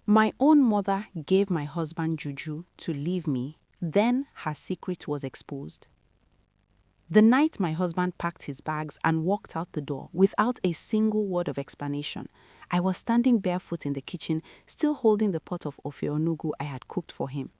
My own mother gave my husband Juju to leave me, then her secret was exposed. The night my husband packed his bags and walked out the door without a single word of explanation, I was standing barefoot in the kitchen, still holding the pot of ofe onugu I had cooked for him.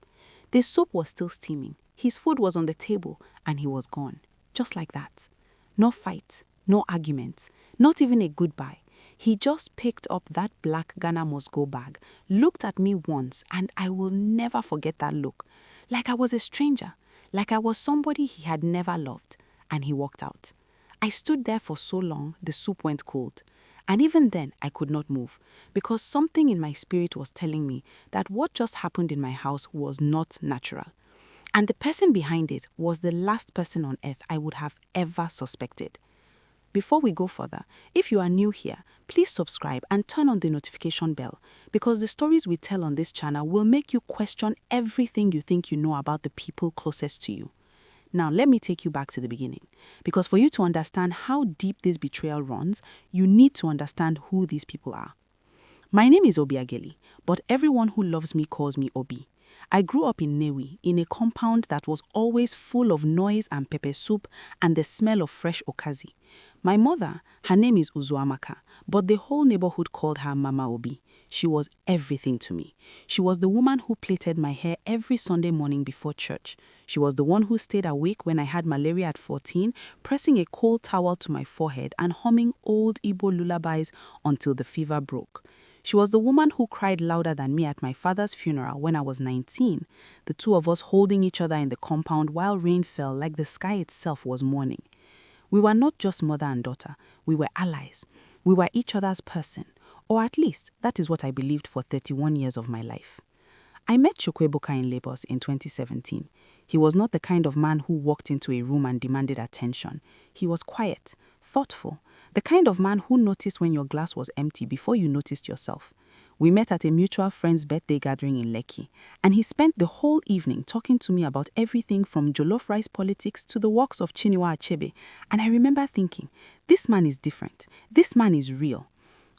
The soup was still steaming, his food was on the table, and he was gone. Just like that. No fight, no arguments, not even a goodbye. He just picked up that black Ghana must go bag, looked at me once, and I will never forget that look. Like I was a stranger, like I was somebody he had never loved, and he walked out. I stood there for so long, the soup went cold. And even then, I could not move, because something in my spirit was telling me that what just happened in my house was not natural. And the person behind it was the last person on earth I would have ever suspected. Before we go further, if you are new here, please subscribe and turn on the notification bell, because the stories we tell on this channel will make you question everything you think you know about the people closest to you. Now, let me take you back to the beginning, because for you to understand how deep this betrayal runs, you need to understand who these people are. My name is Obiageli, but everyone who loves me calls me Obi. I grew up in Newi, in a compound that was always full of noise and pepper soup and the smell of fresh okazi. My mother, her name is Uzuamaka, but the whole neighborhood called her Mama Obi. She was everything to me. She was the woman who plaited my hair every Sunday morning before church. She was the one who stayed awake when I had malaria at 14, pressing a cold towel to my forehead and humming old Igbo lullabies until the fever broke. She was the woman who cried louder than me at my father's funeral when I was 19, the two of us holding each other in the compound while rain fell like the sky itself was mourning. We were not just mother and daughter, we were allies. We were each other's person, or at least that is what I believed for 31 years of my life. I met Chukwuebuka in Lagos in 2017. He was not the kind of man who walked into a room and demanded attention. He was quiet, thoughtful, the kind of man who noticed when your glass was empty before you noticed yourself. We met at a mutual friend's birthday gathering in Lekki, and he spent the whole evening talking to me about everything from jollof rice politics to the works of Chinua Achebe, and I remember thinking, this man is different, this man is real.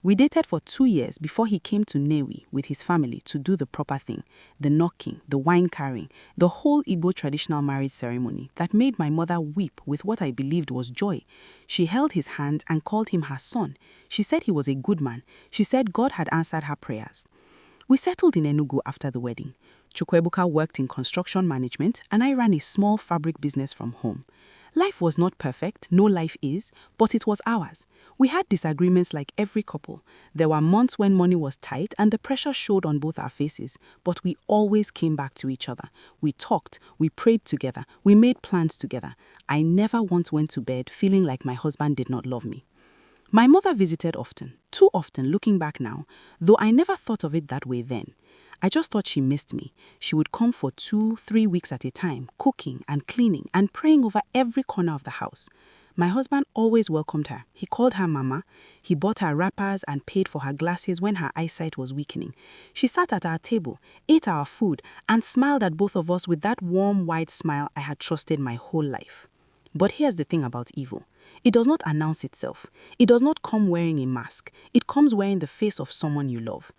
We dated for 2 years before he came to Newi with his family to do the proper thing, the knocking, the wine carrying, the whole Igbo traditional marriage ceremony that made my mother weep with what I believed was joy. She held his hand and called him her son. She said he was a good man. She said God had answered her prayers. We settled in Enugu after the wedding. Chukwuebuka worked in construction management and I ran a small fabric business from home. Life was not perfect, no life is, but it was ours. We had disagreements like every couple. There were months when money was tight and the pressure showed on both our faces, but we always came back to each other. We talked, we prayed together, we made plans together. I never once went to bed feeling like my husband did not love me. My mother visited often, too often looking back now, though I never thought of it that way then. I just thought she missed me. She would come for 2-3 weeks at a time, cooking and cleaning and praying over every corner of the house. My husband always welcomed her. He called her Mama. He bought her wrappers and paid for her glasses when her eyesight was weakening. She sat at our table, ate our food, and smiled at both of us with that warm, wide smile I had trusted my whole life. But here's the thing about evil. It does not announce itself. It does not come wearing a mask. It comes wearing the face of someone you love.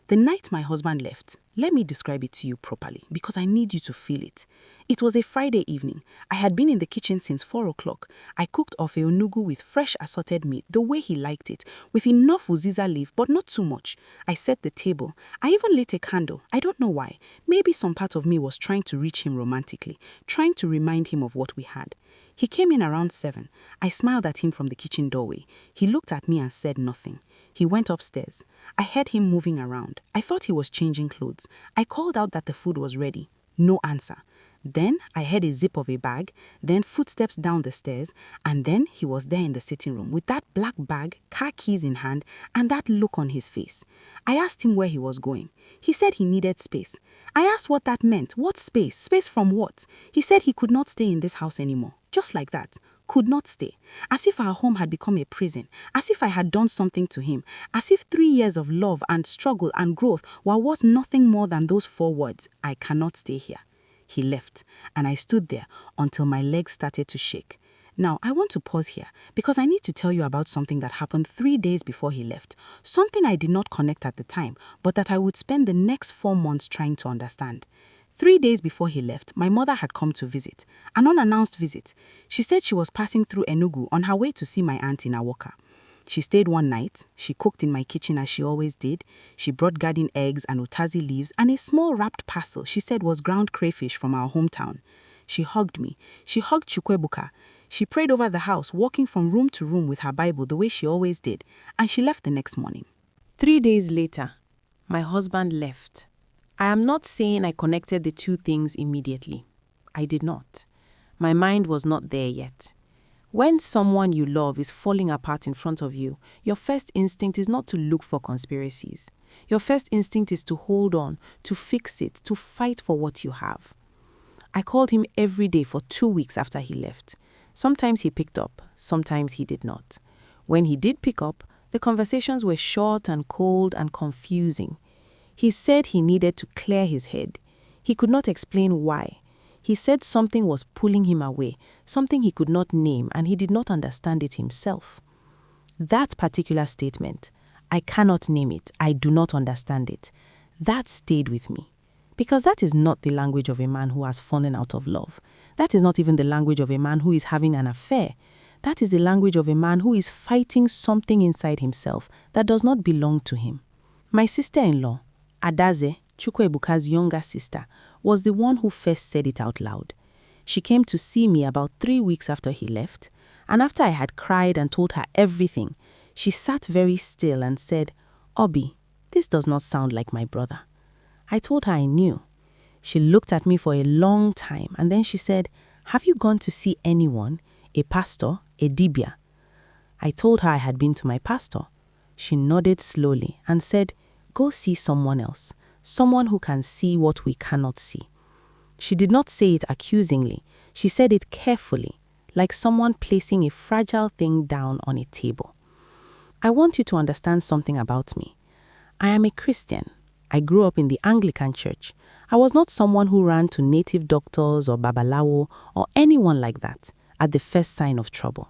The night my husband left, let me describe it to you properly because I need you to feel it. It was a Friday evening. I had been in the kitchen since 4 o'clock. I cooked ofe onugu with fresh assorted meat the way he liked it, with enough uziza leaf but not too much. I set the table. I even lit a candle. I don't know why. Maybe some part of me was trying to reach him romantically, trying to remind him of what we had. He came in around 7. I smiled at him from the kitchen doorway. He looked at me and said nothing. He went upstairs. I heard him moving around. I thought he was changing clothes. I called out that the food was ready. No answer. Then I heard a zip of a bag, then footsteps down the stairs, and then he was there in the sitting room with that black bag, car keys in hand, and that look on his face. I asked him where he was going. He said he needed space. I asked what that meant. What space? Space from what? He said he could not stay in this house anymore. Just like that. Could not stay. As if our home had become a prison. As if I had done something to him. As if 3 years of love and struggle and growth were worth nothing more than those 4 words, I cannot stay here. He left, and I stood there until my legs started to shake. Now, I want to pause here because I need to tell you about something that happened 3 days before he left. Something I did not connect at the time, but that I would spend the next 4 months trying to understand. 3 days before he left, my mother had come to visit, an unannounced visit. She said she was passing through Enugu on her way to see my aunt in Awoka. She stayed one night. She cooked in my kitchen as she always did. She brought garden eggs and utazi leaves and a small wrapped parcel she said was ground crayfish from our hometown. She hugged me. She hugged Chukwebuka. She prayed over the house, walking from room to room with her Bible the way she always did, and she left the next morning. 3 days later, my husband left. I am not saying I connected the two things immediately. I did not. My mind was not there yet. When someone you love is falling apart in front of you, your first instinct is not to look for conspiracies. Your first instinct is to hold on, to fix it, to fight for what you have. I called him every day for 2 weeks after he left. Sometimes he picked up, sometimes he did not. When he did pick up, the conversations were short and cold and confusing. He said he needed to clear his head. He could not explain why. He said something was pulling him away, something he could not name, and he did not understand it himself. That particular statement, I cannot name it, I do not understand it, that stayed with me. Because that is not the language of a man who has fallen out of love. That is not even the language of a man who is having an affair. That is the language of a man who is fighting something inside himself that does not belong to him. My sister-in-law, Adaze, Chukwebuka's younger sister, was the one who first said it out loud. She came to see me about 3 weeks after he left, and after I had cried and told her everything, she sat very still and said, "Obi, this does not sound like my brother." I told her I knew. She looked at me for a long time and then she said, "Have you gone to see anyone, a pastor, a dibia?" I told her I had been to my pastor. She nodded slowly and said, "Go see someone else, someone who can see what we cannot see." She did not say it accusingly. She said it carefully, like someone placing a fragile thing down on a table. I want you to understand something about me. I am a Christian. I grew up in the Anglican church. I was not someone who ran to native doctors or babalawo or anyone like that at the first sign of trouble.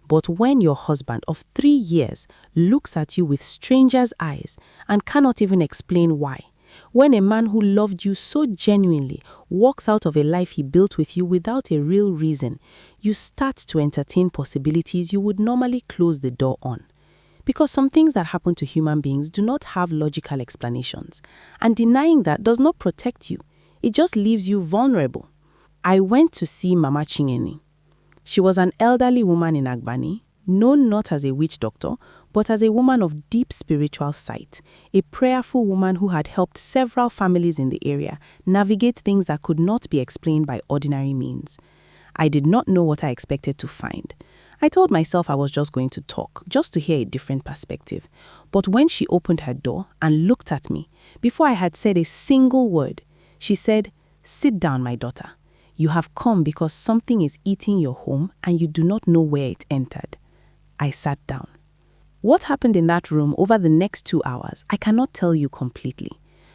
But when your husband of 3 years looks at you with strangers' eyes and cannot even explain why, when a man who loved you so genuinely walks out of a life he built with you without a real reason, you start to entertain possibilities you would normally close the door on. Because some things that happen to human beings do not have logical explanations, and denying that does not protect you. It just leaves you vulnerable. I went to see Mama Chingeni. She was an elderly woman in Agbani, known not as a witch doctor, but as a woman of deep spiritual sight, a prayerful woman who had helped several families in the area navigate things that could not be explained by ordinary means. I did not know what I expected to find. I told myself I was just going to talk, just to hear a different perspective. But when she opened her door and looked at me, before I had said a single word, she said, "Sit down, my daughter. You have come because something is eating your home and you do not know where it entered." I sat down. What happened in that room over the next 2 hours, I cannot tell you completely.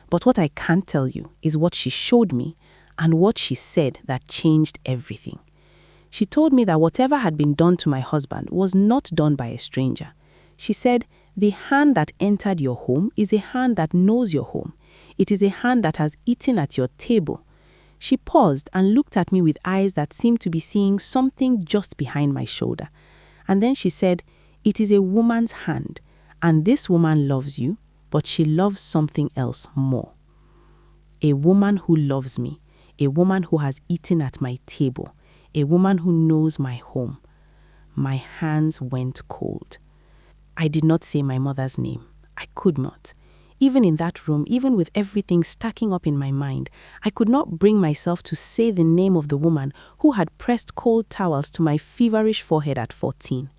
But what I can tell you is what she showed me and what she said that changed everything. She told me that whatever had been done to my husband was not done by a stranger. She said, "The hand that entered your home is a hand that knows your home. It is a hand that has eaten at your table." She paused and looked at me with eyes that seemed to be seeing something just behind my shoulder. And then she said, "It is a woman's hand, and this woman loves you, but she loves something else more. A woman who loves me, a woman who has eaten at my table, a woman who knows my home." My hands went cold. I did not say my mother's name. I could not. Even in that room, even with everything stacking up in my mind, I could not bring myself to say the name of the woman who had pressed cold towels to my feverish forehead at 14.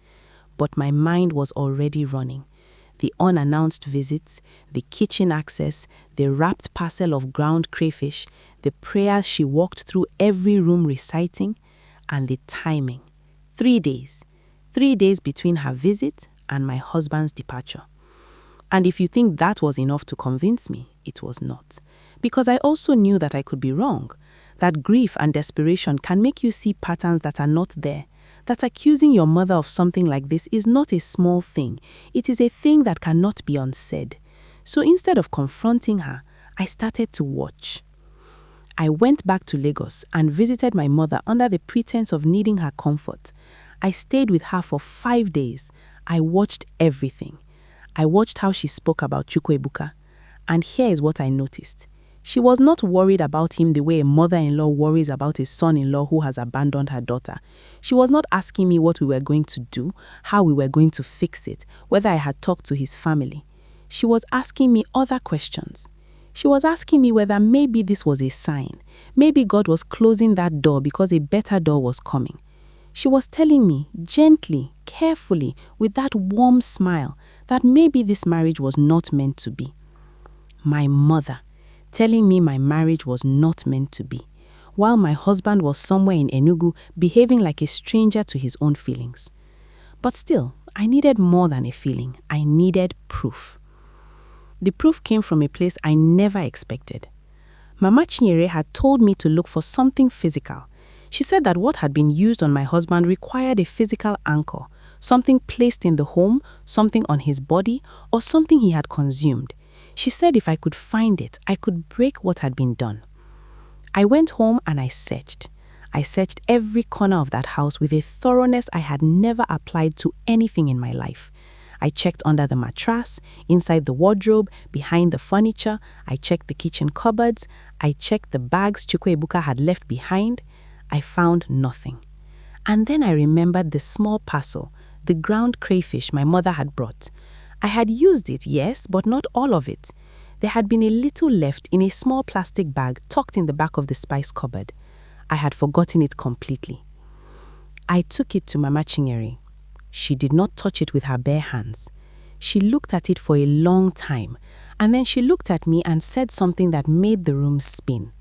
But my mind was already running. The unannounced visits, the kitchen access, the wrapped parcel of ground crayfish, the prayers she walked through every room reciting, and the timing. 3 days. 3 days between her visit and my husband's departure. And if you think that was enough to convince me, it was not. Because I also knew that I could be wrong, that grief and desperation can make you see patterns that are not there, that accusing your mother of something like this is not a small thing. It is a thing that cannot be unsaid. So instead of confronting her, I started to watch. I went back to Lagos and visited my mother under the pretense of needing her comfort. I stayed with her for 5 days. I watched everything. I watched how she spoke about Chukwuebuka. And here is what I noticed. She was not worried about him the way a mother-in-law worries about a son-in-law who has abandoned her daughter. She was not asking me what we were going to do, how we were going to fix it, whether I had talked to his family. She was asking me other questions. She was asking me whether maybe this was a sign. Maybe God was closing that door because a better door was coming. She was telling me, gently, carefully, with that warm smile, that maybe this marriage was not meant to be. My mother, telling me my marriage was not meant to be, while my husband was somewhere in Enugu behaving like a stranger to his own feelings. But still, I needed more than a feeling. I needed proof. The proof came from a place I never expected. Mama Chinyere had told me to look for something physical. She said that what had been used on my husband required a physical anchor, something placed in the home, something on his body, or something he had consumed. She said if I could find it, I could break what had been done. I went home and I searched. I searched every corner of that house with a thoroughness I had never applied to anything in my life. I checked under the mattress, inside the wardrobe, behind the furniture. I checked the kitchen cupboards. I checked the bags Chukwuebuka had left behind. I found nothing. And then I remembered the small parcel, the ground crayfish my mother had brought. I had used it, yes, but not all of it. There had been a little left in a small plastic bag tucked in the back of the spice cupboard. I had forgotten it completely. I took it to Mama Chinyere. She did not touch it with her bare hands. She looked at it for a long time, and then she looked at me and said something that made the room spin.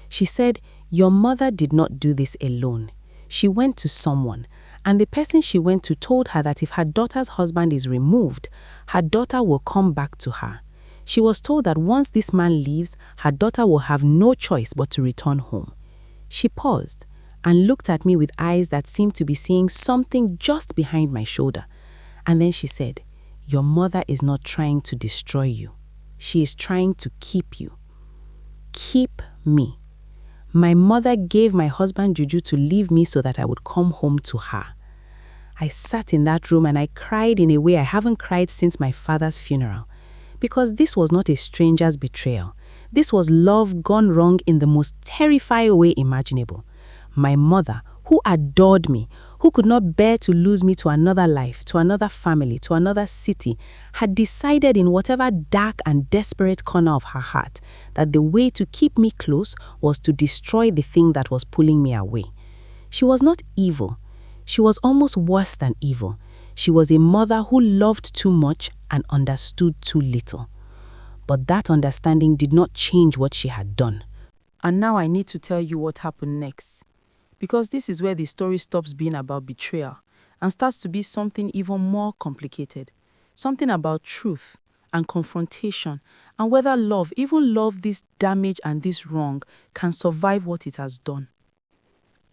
She said, "Your mother did not do this alone. She went to someone, and the person she went to told her that if her daughter's husband is removed, her daughter will come back to her. She was told that once this man leaves, her daughter will have no choice but to return home." She paused and looked at me with eyes that seemed to be seeing something just behind my shoulder. And then she said, "Your mother is not trying to destroy you. She is trying to keep you." Keep me. My mother gave my husband Juju to leave me so that I would come home to her. I sat in that room and I cried in a way I haven't cried since my father's funeral. Because this was not a stranger's betrayal. This was love gone wrong in the most terrifying way imaginable. My mother, who adored me, who could not bear to lose me to another life, to another family, to another city, had decided in whatever dark and desperate corner of her heart that the way to keep me close was to destroy the thing that was pulling me away. She was not evil. She was almost worse than evil. She was a mother who loved too much and understood too little. But that understanding did not change what she had done. And now I need to tell you what happened next. Because this is where the story stops being about betrayal and starts to be something even more complicated. Something about truth and confrontation and whether love, even love this damage and this wrong, can survive what it has done.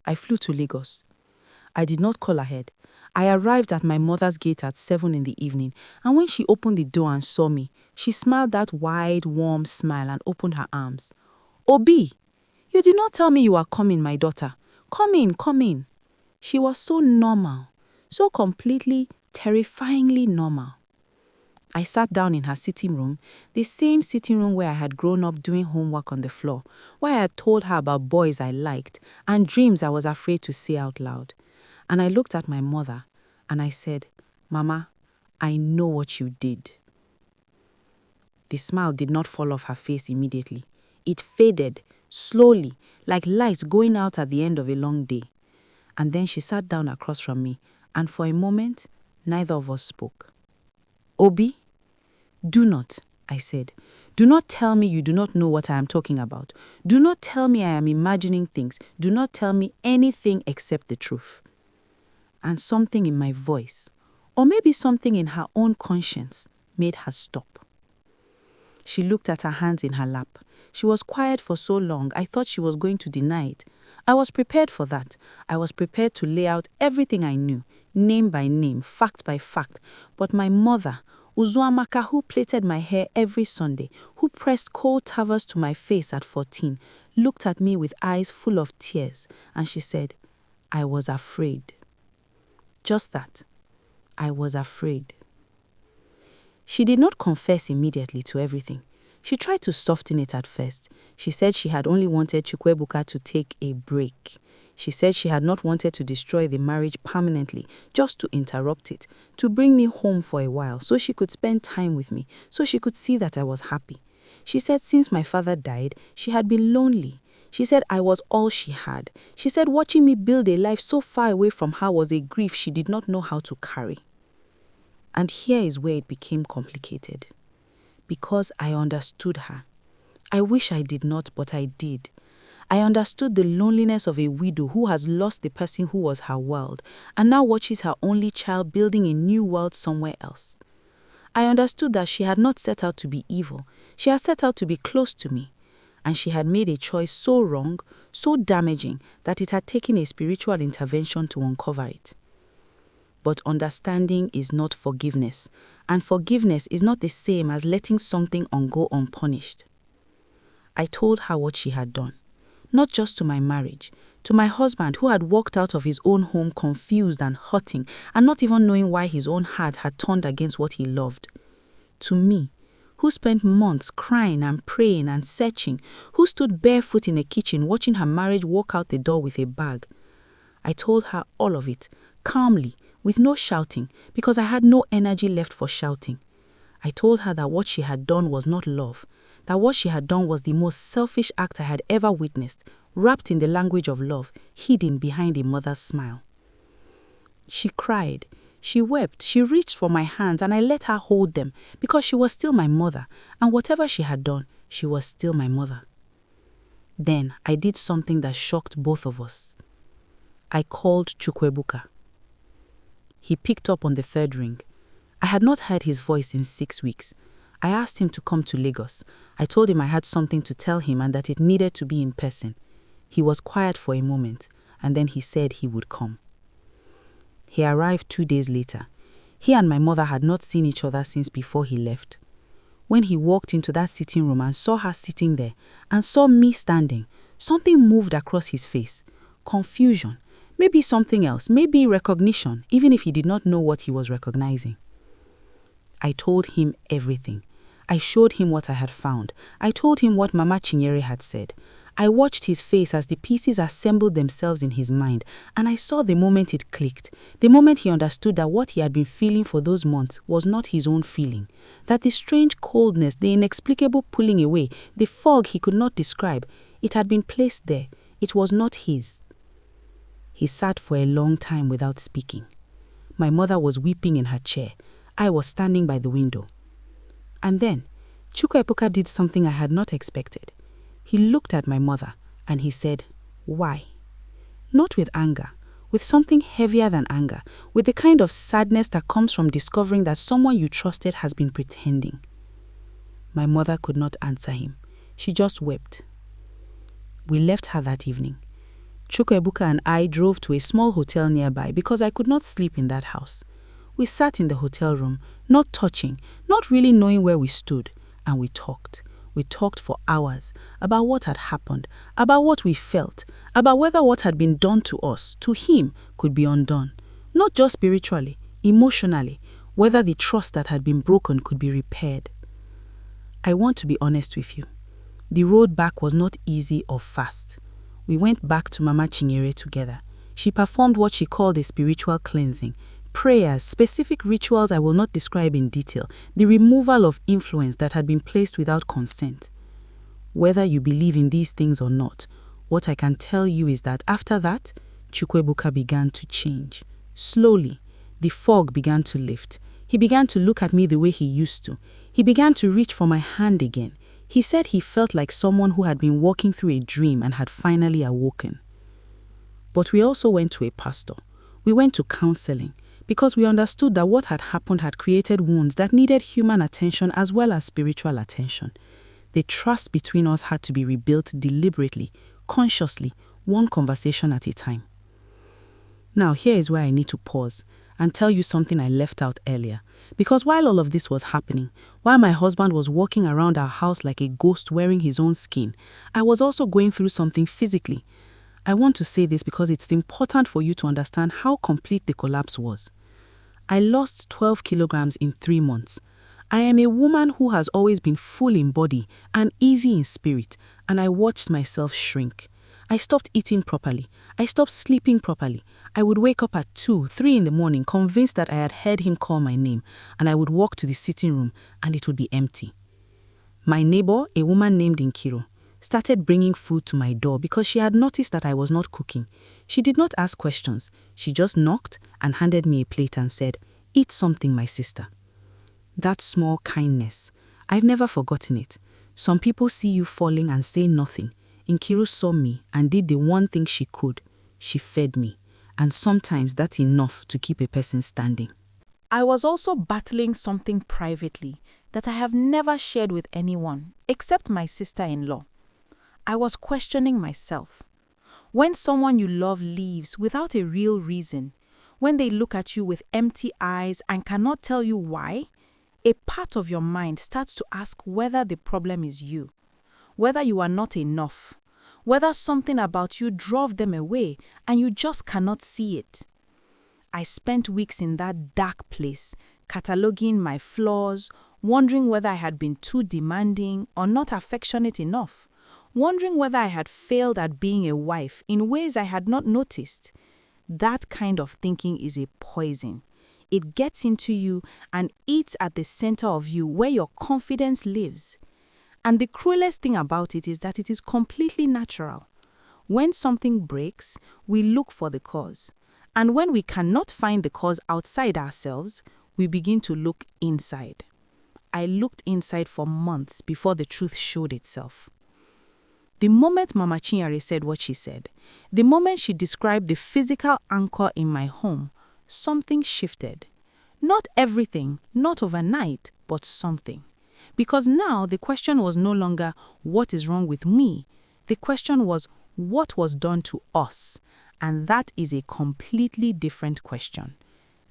I flew to Lagos. I did not call ahead. I arrived at my mother's gate at 7 in the evening, and when she opened the door and saw me, she smiled that wide, warm smile and opened her arms. "Obi, you did not tell me you are coming, my daughter. Come in, come in." She was so normal, so completely, terrifyingly normal. I sat down in her sitting room, the same sitting room where I had grown up doing homework on the floor, where I had told her about boys I liked and dreams I was afraid to say out loud. And I looked at my mother and I said, "Mama, I know what you did." The smile did not fall off her face immediately. It faded, slowly, like light going out at the end of a long day. And then she sat down across from me, and for a moment, neither of us spoke. "Obi, do not," I said. "Do not tell me you do not know what I am talking about. Do not tell me I am imagining things. Do not tell me anything except the truth." And something in my voice, or maybe something in her own conscience, made her stop. She looked at her hands in her lap. She was quiet for so long, I thought she was going to deny it. I was prepared for that. I was prepared to lay out everything I knew, name by name, fact by fact. But my mother, Uzuamaka, who plaited my hair every Sunday, who pressed cold towels to my face at 14, looked at me with eyes full of tears, and she said, I was afraid. Just that. I was afraid. She did not confess immediately to everything. She tried to soften it at first. She said she had only wanted Chukwuebuka to take a break. She said she had not wanted to destroy the marriage permanently, just to interrupt it, to bring me home for a while so she could spend time with me, so she could see that I was happy. She said since my father died, she had been lonely. She said I was all she had. She said watching me build a life so far away from her was a grief she did not know how to carry. And here is where it became complicated. Because I understood her. I wish I did not, but I did. I understood the loneliness of a widow who has lost the person who was her world and now watches her only child building a new world somewhere else. I understood that she had not set out to be evil. She had set out to be close to me. And she had made a choice so wrong, so damaging, that it had taken a spiritual intervention to uncover it. But understanding is not forgiveness, and forgiveness is not the same as letting something go unpunished. I told her what she had done, not just to my marriage, to my husband who had walked out of his own home confused and hurting and not even knowing why his own heart had turned against what he loved. To me, who spent months crying and praying and searching, who stood barefoot in a kitchen watching her marriage walk out the door with a bag. I told her all of it, calmly, with no shouting, because I had no energy left for shouting. I told her that what she had done was not love, that what she had done was the most selfish act I had ever witnessed, wrapped in the language of love, hidden behind a mother's smile. She cried, she wept, she reached for my hands, and I let her hold them, because she was still my mother, and whatever she had done, she was still my mother. Then I did something that shocked both of us. I called Chukwuebuka. He picked up on the third ring. I had not heard his voice in 6 weeks. I asked him to come to Lagos. I told him I had something to tell him and that it needed to be in person. He was quiet for a moment, and then he said he would come. He arrived 2 days later. He and my mother had not seen each other since before he left. When he walked into that sitting room and saw her sitting there and saw me standing, something moved across his face. Confusion. Maybe something else, maybe recognition, even if he did not know what he was recognizing. I told him everything. I showed him what I had found. I told him what Mama Chinyere had said. I watched his face as the pieces assembled themselves in his mind, and I saw the moment it clicked, the moment he understood that what he had been feeling for those months was not his own feeling, that the strange coldness, the inexplicable pulling away, the fog he could not describe, it had been placed there. It was not his. He sat for a long time without speaking. My mother was weeping in her chair. I was standing by the window. And then, Chukwuebuka did something I had not expected. He looked at my mother and he said, "Why?" Not with anger, with something heavier than anger, with the kind of sadness that comes from discovering that someone you trusted has been pretending. My mother could not answer him. She just wept. We left her that evening. Chukwuebuka and I drove to a small hotel nearby because I could not sleep in that house. We sat in the hotel room, not touching, not really knowing where we stood, and we talked. We talked for hours about what had happened, about what we felt, about whether what had been done to us, to him, could be undone. Not just spiritually, emotionally, whether the trust that had been broken could be repaired. I want to be honest with you. The road back was not easy or fast. We went back to Mama Chinyere together. She performed what she called a spiritual cleansing, prayers, specific rituals I will not describe in detail, the removal of influence that had been placed without consent. Whether you believe in these things or not, what I can tell you is that after that, Chukwuebuka began to change. Slowly, the fog began to lift. He began to look at me the way he used to. He began to reach for my hand again. He said he felt like someone who had been walking through a dream and had finally awoken. But we also went to a pastor. We went to counseling because we understood that what had happened had created wounds that needed human attention as well as spiritual attention. The trust between us had to be rebuilt deliberately, consciously, one conversation at a time. Now, here is where I need to pause and tell you something I left out earlier. Because while all of this was happening, while my husband was walking around our house like a ghost wearing his own skin, I was also going through something physically. I want to say this because it's important for you to understand how complete the collapse was. I lost 12 kilograms in 3 months. I am a woman who has always been full in body and easy in spirit, and I watched myself shrink. I stopped eating properly. I stopped sleeping properly. I would wake up at 2, 3 in the morning convinced that I had heard him call my name, and I would walk to the sitting room and it would be empty. My neighbor, a woman named Nkiro, started bringing food to my door because she had noticed that I was not cooking. She did not ask questions. She just knocked and handed me a plate and said, "Eat something, my sister." That small kindness, I've never forgotten it. Some people see you falling and say nothing. Nkiro saw me and did the one thing she could. She fed me. And sometimes that's enough to keep a person standing. I was also battling something privately that I have never shared with anyone except my sister-in-law. I was questioning myself. When someone you love leaves without a real reason, when they look at you with empty eyes and cannot tell you why, a part of your mind starts to ask whether the problem is you, whether you are not enough, whether something about you drove them away and you just cannot see it. I spent weeks in that dark place, cataloging my flaws, wondering whether I had been too demanding or not affectionate enough, wondering whether I had failed at being a wife in ways I had not noticed. That kind of thinking is a poison. It gets into you and eats at the center of you where your confidence lives. And the cruelest thing about it is that it is completely natural. When something breaks, we look for the cause. And when we cannot find the cause outside ourselves, we begin to look inside. I looked inside for months before the truth showed itself. The moment Mama Chinyere said what she said, the moment she described the physical anchor in my home, something shifted. Not everything, not overnight, but something. Because now the question was no longer, what is wrong with me? The question was, what was done to us? And that is a completely different question.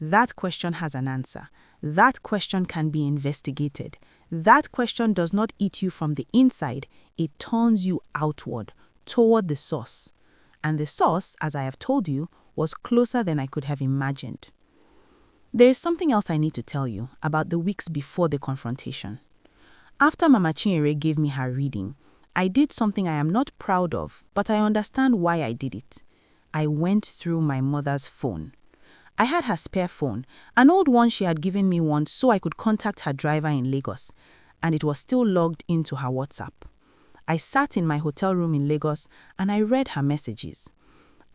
That question has an answer. That question can be investigated. That question does not eat you from the inside. It turns you outward, toward the source. And the source, as I have told you, was closer than I could have imagined. There is something else I need to tell you about the weeks before the confrontation. After Mama Chinyere gave me her reading, I did something I am not proud of, but I understand why I did it. I went through my mother's phone. I had her spare phone, an old one she had given me once so I could contact her driver in Lagos, and it was still logged into her WhatsApp. I sat in my hotel room in Lagos and I read her messages.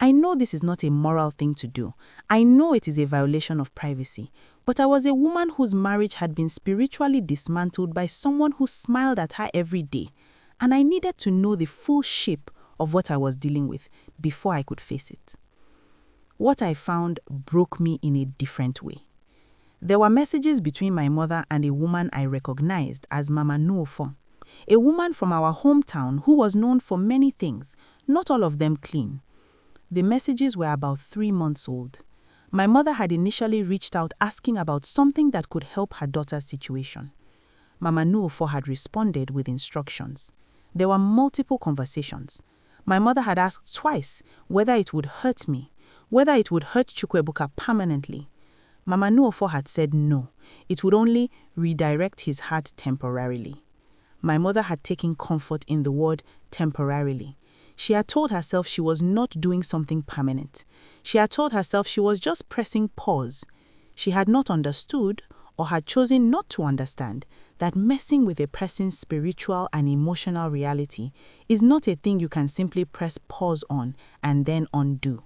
I know this is not a moral thing to do. I know it is a violation of privacy. But I was a woman whose marriage had been spiritually dismantled by someone who smiled at her every day. And I needed to know the full shape of what I was dealing with before I could face it. What I found broke me in a different way. There were messages between my mother and a woman I recognized as Mama Nuofo, a woman from our hometown who was known for many things, not all of them clean. The messages were about 3 months old. My mother had initially reached out asking about something that could help her daughter's situation. Mama Nuofo had responded with instructions. There were multiple conversations. My mother had asked twice whether it would hurt me, whether it would hurt Chukwuebuka permanently. Mama Nuofo had said no, it would only redirect his heart temporarily. My mother had taken comfort in the word temporarily. She had told herself she was not doing something permanent. She had told herself she was just pressing pause. She had not understood, or had chosen not to understand, that messing with a person's spiritual and emotional reality is not a thing you can simply press pause on and then undo.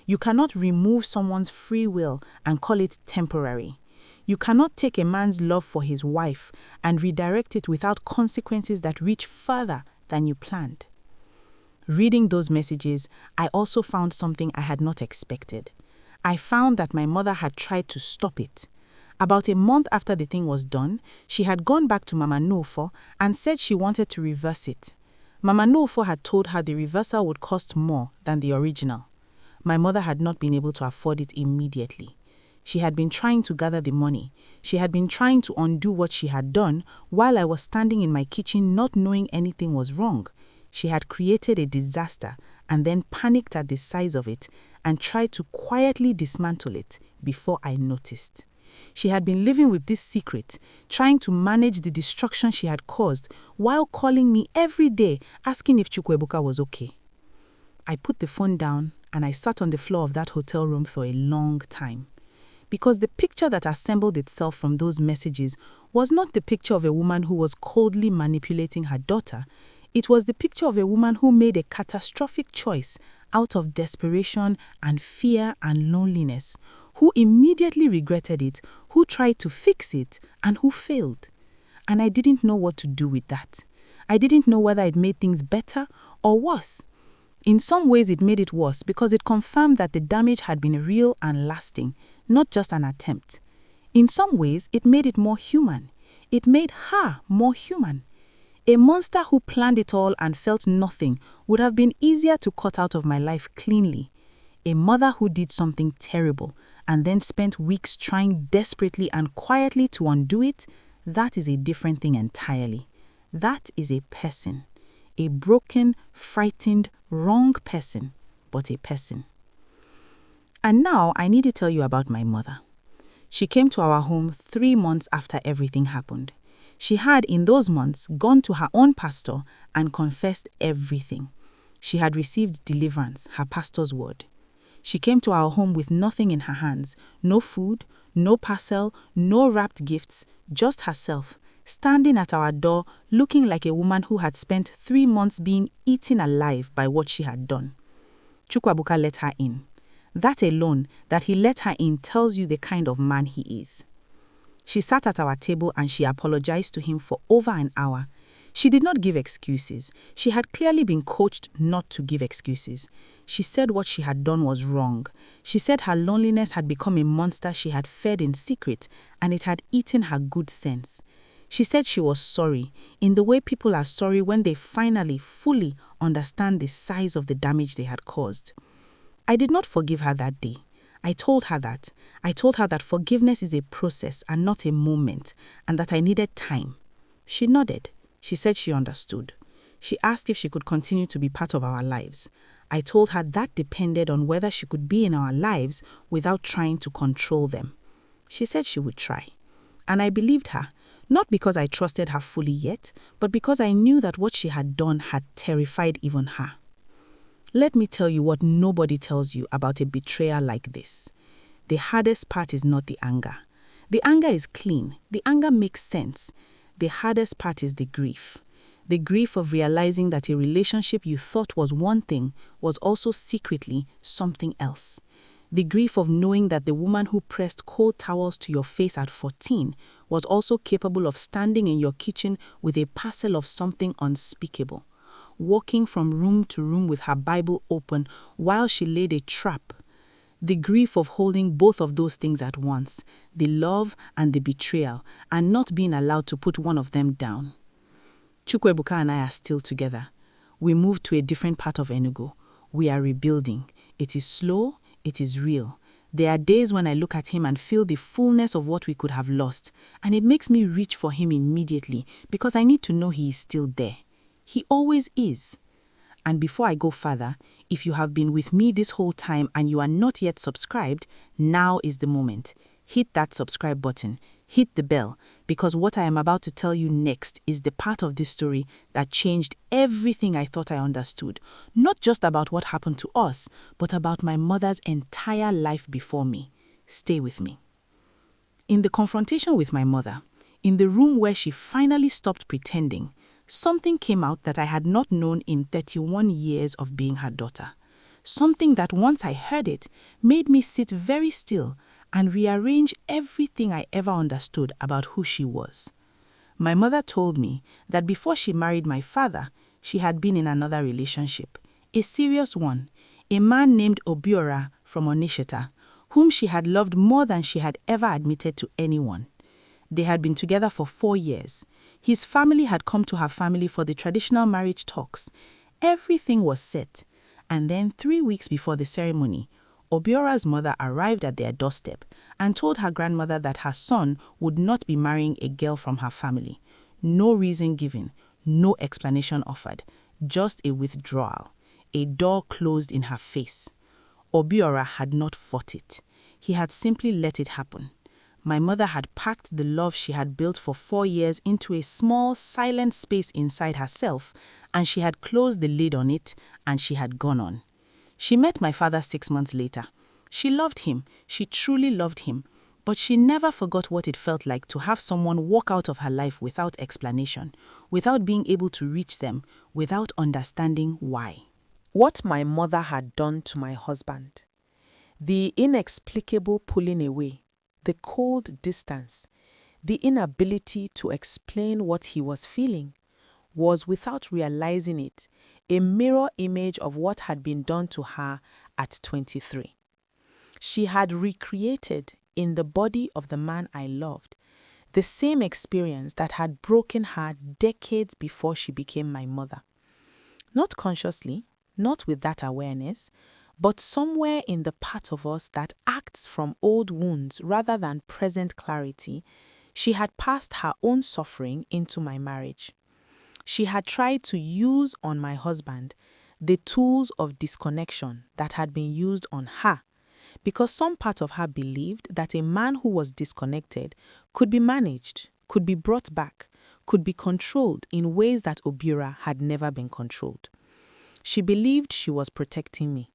You cannot remove someone's free will and call it temporary. You cannot take a man's love for his wife and redirect it without consequences that reach further than you planned. Reading those messages, I also found something I had not expected. I found that my mother had tried to stop it. About a month after the thing was done, she had gone back to Mama Nuofo and said she wanted to reverse it. Mama Nofo had told her the reversal would cost more than the original. My mother had not been able to afford it immediately. She had been trying to gather the money. She had been trying to undo what she had done while I was standing in my kitchen not knowing anything was wrong. She had created a disaster and then panicked at the size of it and tried to quietly dismantle it before I noticed. She had been living with this secret, trying to manage the destruction she had caused while calling me every day asking if Chukwuebuka was okay. I put the phone down and I sat on the floor of that hotel room for a long time. Because the picture that assembled itself from those messages was not the picture of a woman who was coldly manipulating her daughter. It was the picture of a woman who made a catastrophic choice out of desperation and fear and loneliness, who immediately regretted it, who tried to fix it, and who failed. And I didn't know what to do with that. I didn't know whether it made things better or worse. In some ways, it made it worse because it confirmed that the damage had been real and lasting, not just an attempt. In some ways, it made it more human. It made her more human. A monster who planned it all and felt nothing would have been easier to cut out of my life cleanly. A mother who did something terrible and then spent weeks trying desperately and quietly to undo it, that is a different thing entirely. That is a person. A broken, frightened, wrong person, but a person. And now I need to tell you about my mother. She came to our home 3 months after everything happened. She had, in those months, gone to her own pastor and confessed everything. She had received deliverance, her pastor's word. She came to our home with nothing in her hands, no food, no parcel, no wrapped gifts, just herself, standing at our door looking like a woman who had spent 3 months being eaten alive by what she had done. Chukwuebuka let her in. That alone, that he let her in, tells you the kind of man he is. She sat at our table and she apologized to him for over an hour. She did not give excuses. She had clearly been coached not to give excuses. She said what she had done was wrong. She said her loneliness had become a monster she had fed in secret and it had eaten her good sense. She said she was sorry, in the way people are sorry when they finally, fully understand the size of the damage they had caused. I did not forgive her that day. I told her that. I told her that forgiveness is a process and not a moment, and that I needed time. She nodded. She said she understood. She asked if she could continue to be part of our lives. I told her that depended on whether she could be in our lives without trying to control them. She said she would try. And I believed her, not because I trusted her fully yet, but because I knew that what she had done had terrified even her. Let me tell you what nobody tells you about a betrayal like this. The hardest part is not the anger. The anger is clean. The anger makes sense. The hardest part is the grief. The grief of realizing that a relationship you thought was one thing was also secretly something else. The grief of knowing that the woman who pressed cold towels to your face at 14 was also capable of standing in your kitchen with a parcel of something unspeakable, walking from room to room with her Bible open while she laid a trap. The grief of holding both of those things at once, the love and the betrayal, and not being allowed to put one of them down. Chukwuebuka and I are still together. We moved to a different part of Enugu. We are rebuilding. It is slow, it is real. There are days when I look at him and feel the fullness of what we could have lost, and it makes me reach for him immediately because I need to know he is still there. He always is. And before I go further, if you have been with me this whole time and you are not yet subscribed, now is the moment. Hit that subscribe button. Hit the bell, because what I am about to tell you next is the part of this story that changed everything I thought I understood. Not just about what happened to us, but about my mother's entire life before me. Stay with me. In the confrontation with my mother, in the room where she finally stopped pretending, something came out that I had not known in 31 years of being her daughter. Something that once I heard it made me sit very still and rearrange everything I ever understood about who she was. My mother told me that before she married my father, she had been in another relationship, a serious one, a man named Obiora from Onisheta, whom she had loved more than she had ever admitted to anyone. They had been together for 4 years. His family had come to her family for the traditional marriage talks. Everything was set. And then 3 weeks before the ceremony, Obiora's mother arrived at their doorstep and told her grandmother that her son would not be marrying a girl from her family. No reason given, no explanation offered, just a withdrawal. A door closed in her face. Obiora had not fought it. He had simply let it happen. My mother had packed the love she had built for 4 years into a small, silent space inside herself, and she had closed the lid on it, and she had gone on. She met my father 6 months later. She loved him. She truly loved him. But she never forgot what it felt like to have someone walk out of her life without explanation, without being able to reach them, without understanding why. What my mother had done to my husband, the inexplicable pulling away, the cold distance, the inability to explain what he was feeling, was, without realizing it, a mirror image of what had been done to her at 23. She had recreated, in the body of the man I loved, the same experience that had broken her decades before she became my mother. Not consciously, not with that awareness, but somewhere in the part of us that acts from old wounds rather than present clarity, she had passed her own suffering into my marriage. She had tried to use on my husband the tools of disconnection that had been used on her, because some part of her believed that a man who was disconnected could be managed, could be brought back, could be controlled in ways that Obiora had never been controlled. She believed she was protecting me.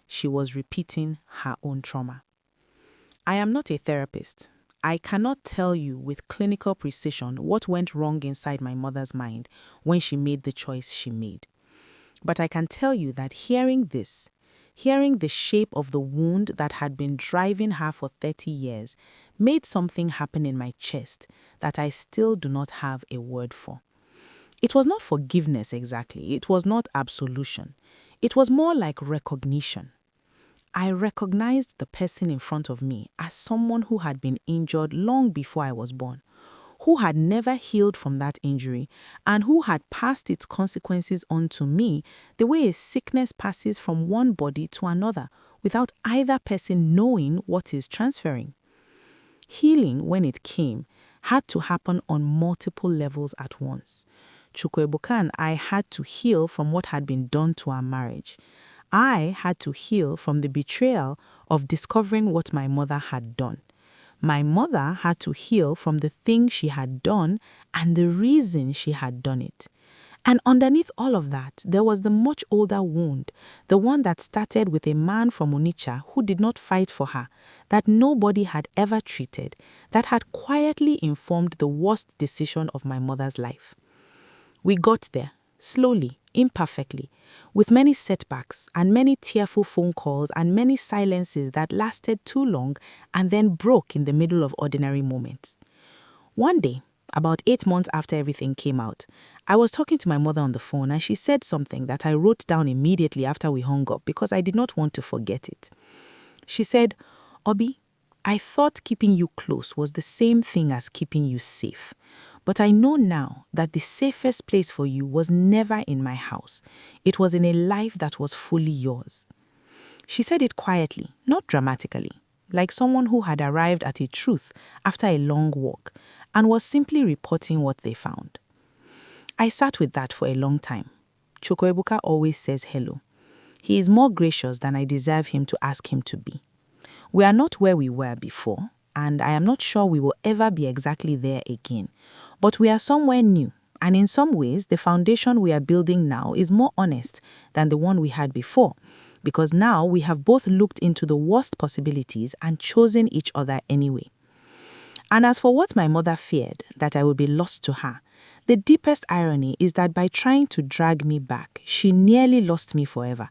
She was repeating her own trauma. I am not a therapist. I cannot tell you with clinical precision what went wrong inside my mother's mind when she made the choice she made. But I can tell you that hearing this, hearing the shape of the wound that had been driving her for 30 years, made something happen in my chest that I still do not have a word for. It was not forgiveness exactly. It was not absolution. It was more like recognition. I recognized the person in front of me as someone who had been injured long before I was born, who had never healed from that injury, and who had passed its consequences on to me the way a sickness passes from one body to another without either person knowing what is transferring. Healing, when it came, had to happen on multiple levels at once. Chukwuebuka and I had to heal from what had been done to our marriage. I had to heal from the betrayal of discovering what my mother had done. My mother had to heal from the thing she had done and the reason she had done it. And underneath all of that, there was the much older wound, the one that started with a man from Onitsha who did not fight for her, that nobody had ever treated, that had quietly informed the worst decision of my mother's life. We got there, slowly, imperfectly, with many setbacks and many tearful phone calls and many silences that lasted too long and then broke in the middle of ordinary moments. One day, about 8 months after everything came out, I was talking to my mother on the phone and she said something that I wrote down immediately after we hung up because I did not want to forget it. She said, "Obi, I thought keeping you close was the same thing as keeping you safe. But I know now that the safest place for you was never in my house. It was in a life that was fully yours." She said it quietly, not dramatically, like someone who had arrived at a truth after a long walk and was simply reporting what they found. I sat with that for a long time. Chukwuebuka always says hello. He is more gracious than I deserve him to ask him to be. We are not where we were before, and I am not sure we will ever be exactly there again. But we are somewhere new, and in some ways, the foundation we are building now is more honest than the one we had before, because now we have both looked into the worst possibilities and chosen each other anyway. And as for what my mother feared, that I would be lost to her, the deepest irony is that by trying to drag me back, she nearly lost me forever.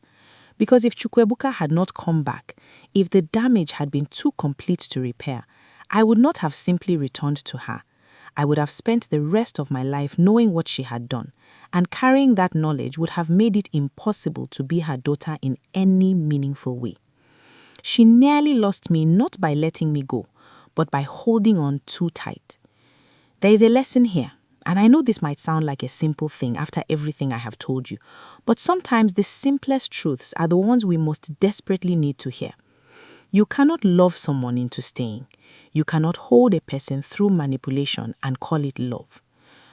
Because if Chukwuebuka had not come back, if the damage had been too complete to repair, I would not have simply returned to her. I would have spent the rest of my life knowing what she had done, and carrying that knowledge would have made it impossible to be her daughter in any meaningful way. She nearly lost me not by letting me go, but by holding on too tight. There is a lesson here, And I know this might sound like a simple thing after everything I have told you, but sometimes the simplest truths are the ones we most desperately need to hear. You cannot love someone into staying. You cannot hold a person through manipulation and call it love.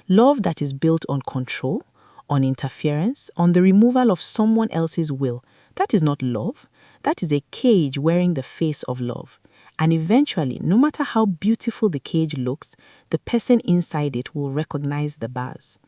Love that is built on control, on interference, on the removal of someone else's will, that is not love. That is a cage wearing the face of love. And eventually, no matter how beautiful the cage looks, the person inside it will recognize the bars.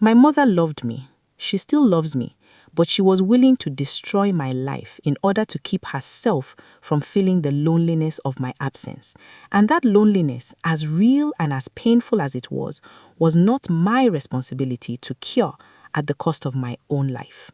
My mother loved me. She still loves me, but she was willing to destroy my life in order to keep herself from feeling the loneliness of my absence. And that loneliness, as real and as painful as it was not my responsibility to cure at the cost of my own life.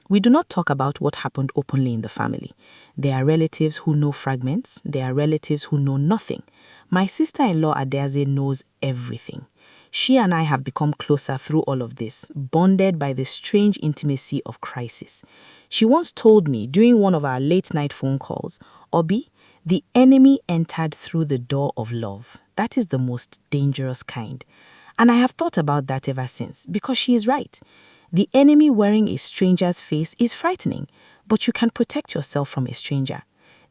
We do not talk about what happened openly in the family. There are relatives who know fragments. There are relatives who know nothing. My sister-in-law Adeze knows everything. She and I have become closer through all of this, bonded by the strange intimacy of crisis. She once told me during one of our late-night phone calls, Obi, the enemy entered through the door of love. That is the most dangerous kind. And I have thought about that ever since, because she is right. The enemy wearing a stranger's face is frightening, but you can protect yourself from a stranger.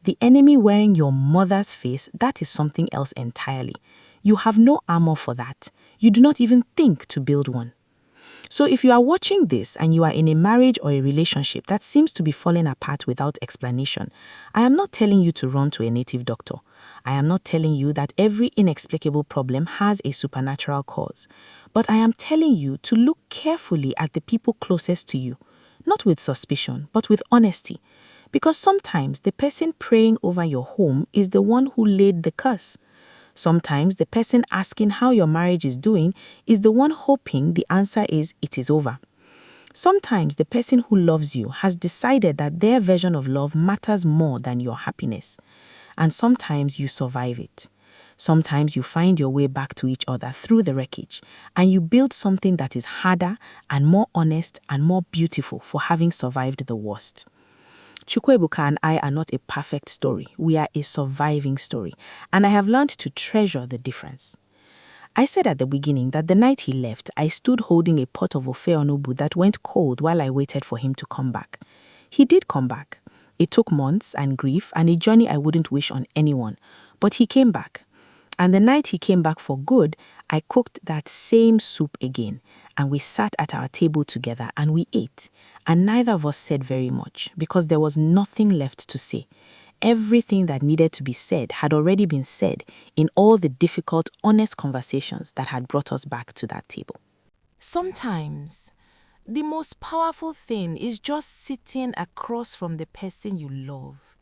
The enemy wearing your mother's face, that is something else entirely. You have no armor for that. You do not even think to build one. So if you are watching this and you are in a marriage or a relationship that seems to be falling apart without explanation, I am not telling you to run to a native doctor. I am not telling you that every inexplicable problem has a supernatural cause. But I am telling you to look carefully at the people closest to you, not with suspicion, but with honesty. Because sometimes the person praying over your home is the one who laid the curse. Sometimes the person asking how your marriage is doing is the one hoping the answer is it is over. Sometimes the person who loves you has decided that their version of love matters more than your happiness. And sometimes you survive it. Sometimes you find your way back to each other through the wreckage, and you build something that is harder and more honest and more beautiful for having survived the worst. Chukwuebuka and I are not a perfect story. We are a surviving story, and I have learned to treasure the difference. I said at the beginning that the night he left, I stood holding a pot of ofe onubu that went cold while I waited for him to come back. He did come back. It took months and grief and a journey I wouldn't wish on anyone, but he came back. And the night he came back for good, I cooked that same soup again, and we sat at our table together and we ate, and neither of us said very much because there was nothing left to say. Everything that needed to be said had already been said in all the difficult, honest conversations that had brought us back to that table. Sometimes, the most powerful thing is just sitting across from the person you love,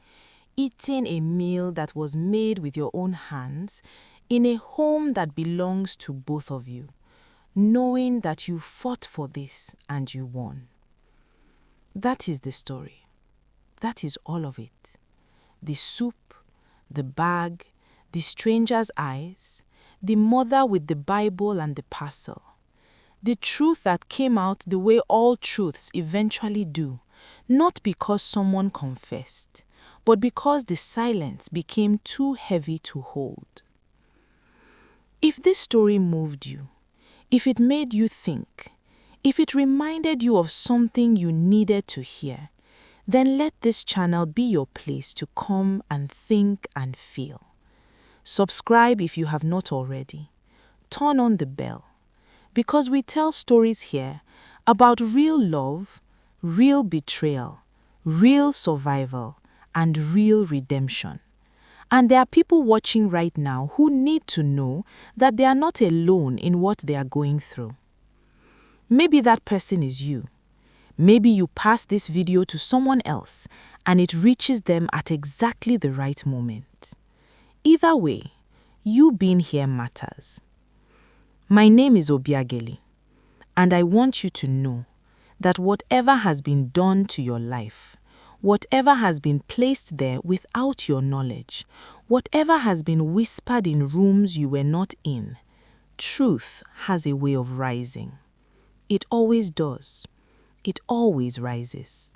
eating a meal that was made with your own hands in a home that belongs to both of you, knowing that you fought for this and you won. That is the story. That is all of it. The soup, the bag, the stranger's eyes, the mother with the Bible and the parcel. The truth that came out the way all truths eventually do, not because someone confessed, but because the silence became too heavy to hold. If this story moved you, if it made you think, if it reminded you of something you needed to hear, then let this channel be your place to come and think and feel. Subscribe if you have not already. Turn on the bell, because we tell stories here about real love, real betrayal, real survival, and real redemption. And there are people watching right now who need to know that they are not alone in what they are going through. Maybe that person is you. Maybe you pass this video to someone else and it reaches them at exactly the right moment. Either way, you being here matters. My name is Obiageli, and I want you to know that whatever has been done to your life, whatever has been placed there without your knowledge, whatever has been whispered in rooms you were not in, truth has a way of rising. It always does. It always rises.